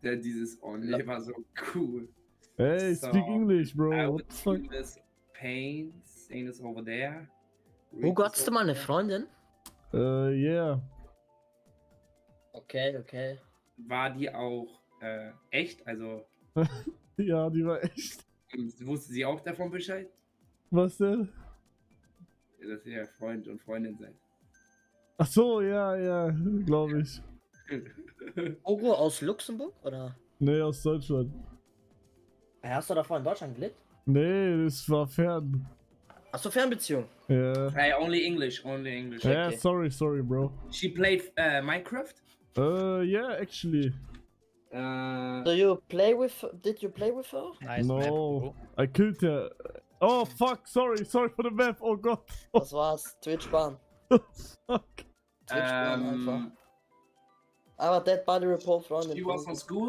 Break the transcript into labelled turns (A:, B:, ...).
A: Dieses Only war so cool.
B: Hey,
A: So,
B: speak English, bro.
A: I
B: What
A: would
B: the fuck?
A: do this pain, seine is over there.
C: Hugo, hattest du mal eine Freundin?
B: Yeah.
C: Okay.
A: War die auch echt? Also
B: Ja, die war echt.
A: wusste sie auch davon Bescheid?
B: Was denn?
A: Dass ihr Freund und Freundin seid.
B: Ach so, ja, glaube ich.
C: Hugo aus Luxemburg, oder?
B: Nee, aus Deutschland.
C: Hast du davor in Deutschland gelebt?
B: Nee, das war fern.
C: Achso, Fernbeziehung.
B: Ja.
A: Hey, only English.
B: Yeah,
C: Okay.
B: sorry, bro.
A: She played Minecraft?
B: Yeah, actually.
C: Did you play with her?
D: Nice map,
B: No,
D: Hugo.
B: I killed her. Oh, fuck, sorry for the map, oh Gott.
C: Das war's. Twitch-Ban.
B: Fuck.
C: Twitch-Ban einfach. Aber Dead Body Report, Freunde.
A: She was on school?